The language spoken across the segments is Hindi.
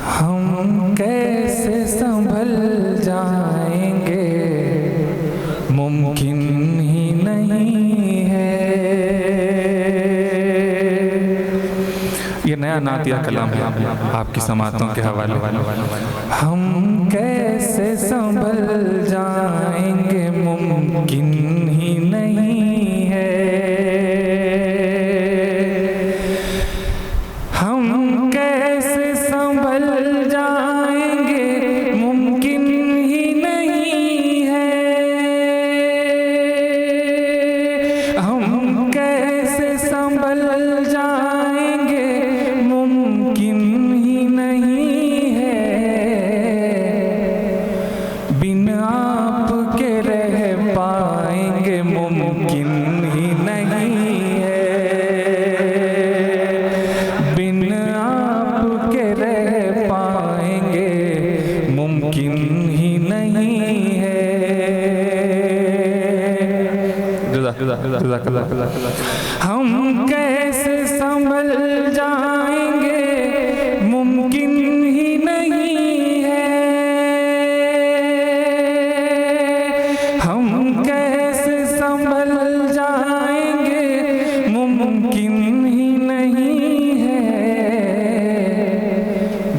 हम कैसे संभल जाएंगे, मुमकिन ही नहीं है। ये नया नातिया कलाम है आपकी समातों के हवाले। हम कैसे संभल जाएंगे, मुमकिन ही नहीं है। हम कैसे संभल जाएंगे, मुमकिन ही नहीं है। हम कैसे संभल जाएंगे, मुमकिन ही नहीं है। बिन आपके रह पाएंगे, मुमकिन ही नहीं है। बिन आपके रह पाएंगे, मुमकिन ही नहीं है। हम कैसे संभल जाएंगे, मुमकिन ही नहीं है। हम कैसे संभल जाएंगे, मुमकिन ही नहीं है।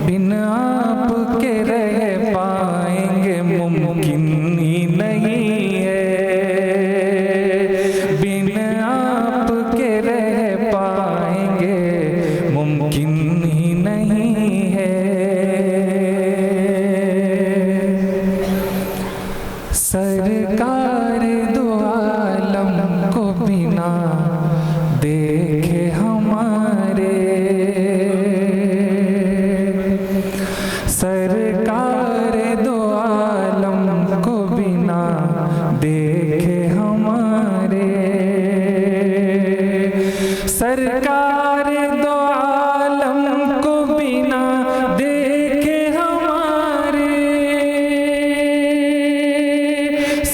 बिन आपके रह पाएंगे, मुमकिन ही नहीं है। बिन आपके रह पाएंगे, मुमकिन ही नहीं है। सरकार दो आलम को बिना देखे हमारे, सरकार दो आलम को बिना देखे हमारे। सरकार दो आलम को बिना देखे हमारे।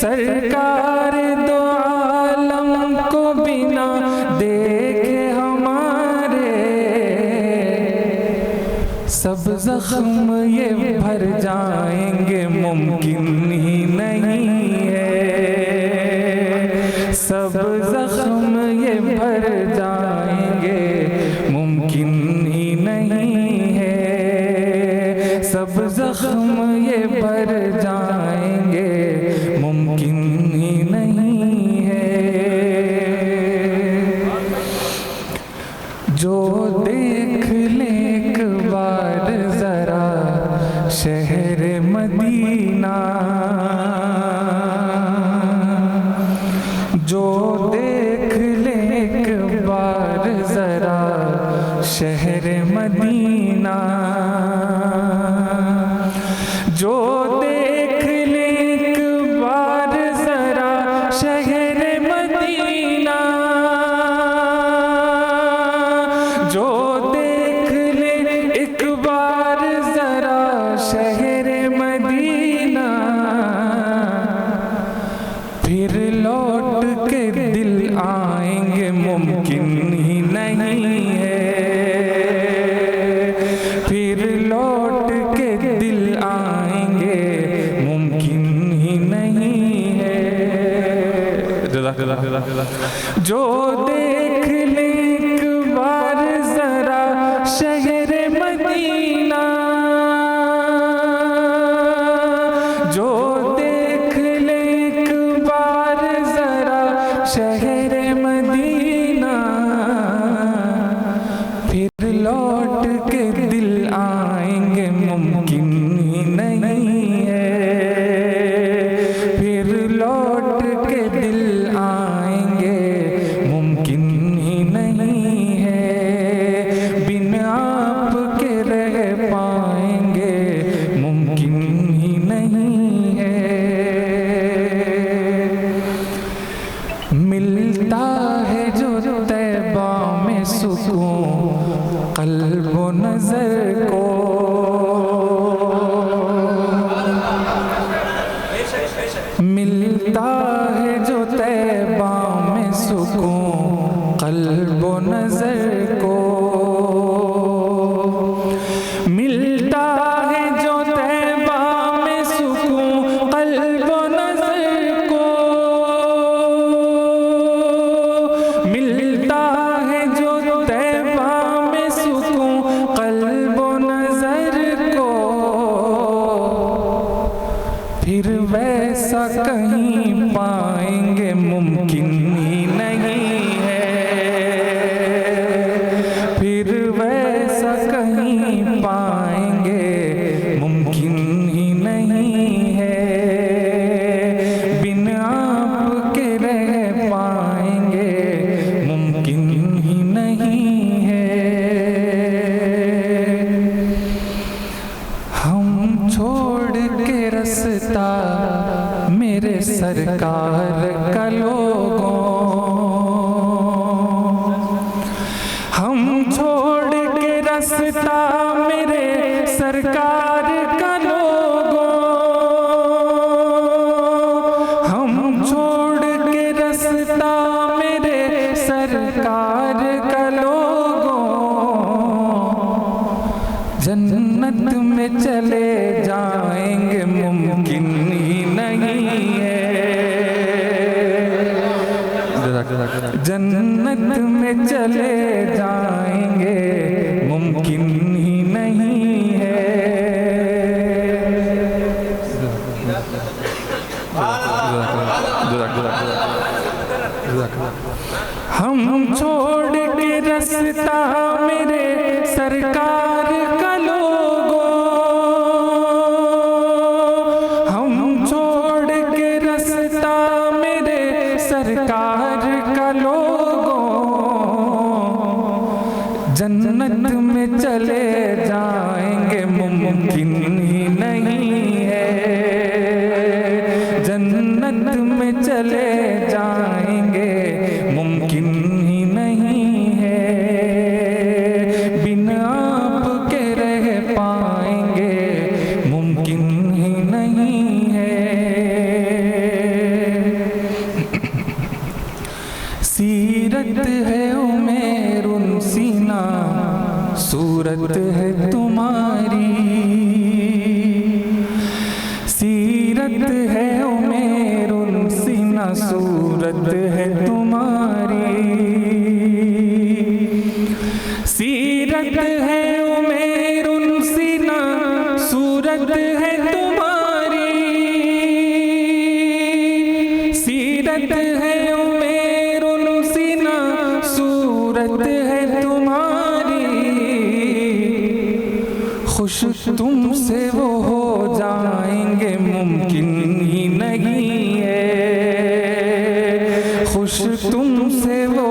सरकार दो आलम को बिना देखे हमारे। सब जख्म ये भर जाएंगे, मुमकिन ही नहीं है। सब जख्म ये भर जाएंगे, मुमकिन ही नहीं है। सब जख्म ये भर जाएंगे, मुमकिन ही नहीं है। जो देख ले एक बार जरा शहर मदीना, जो देख ले एक बार जरा शहर मदीना। जो देख ले एक बार जरा शहर मदीना। जो देख ले एक बार जरा शहर मदीना। फिर लौट के दिल आएंगे, मुमकिन ही नहीं है। फिर लौट के दिल आएंगे, मुमकिन ही नहीं है। जो देख ले एक बार जरा शहर मदीना। जो देख ले एक बार जरा शहर मदीना। फिर लौट के दिल आएंगे, मुमकिन ही नहीं है। फिर लौट के दिल आएंगे, मुमकिन कहीं पाएंगे मुमकिन ही नहीं है, फिर वैसा कहीं पाएंगे मुमकिन ही नहीं है, बिन आपके रह पाएंगे मुमकिन ही नहीं है। हम छोड़ के रास्ता मेरे सरकार का लोगों, हम छोड़ के रास्ता मेरे सरकार का लोगों, हम छोड़ के रास्ता मेरे सरकार का लोगों, जन्नत में चले जाएंगे मुमकिन ही नहीं है, जन्नत में चले जाएंगे मुमकिन ही नहीं है। हम छोड़ के रास्ता मेरे सरकार का लोगों, हम छोड़ के रास्ता मेरे सरकार का लोगों, जन्नत में चले जाएंगे मुमकिन ही नहीं है, जन्नत में चले जाएंगे मुमकिन ही नहीं है, बिन आपके रह पाएंगे मुमकिन ही नहीं है। सीरत है उमेरुन सीना, सूरत है तुम्हारी, सीरत है उमेरुन सीना, सूरत है तुम्हारी, सीरत है उमेरुन सीना, सूरत है तुम्हारी, सीरत है उमेरुन सीना, सूरत है तुम्हारी, खुश तुमसे वो हो जाएंगे मुमकिन ही नहीं है, खुश तुमसे वो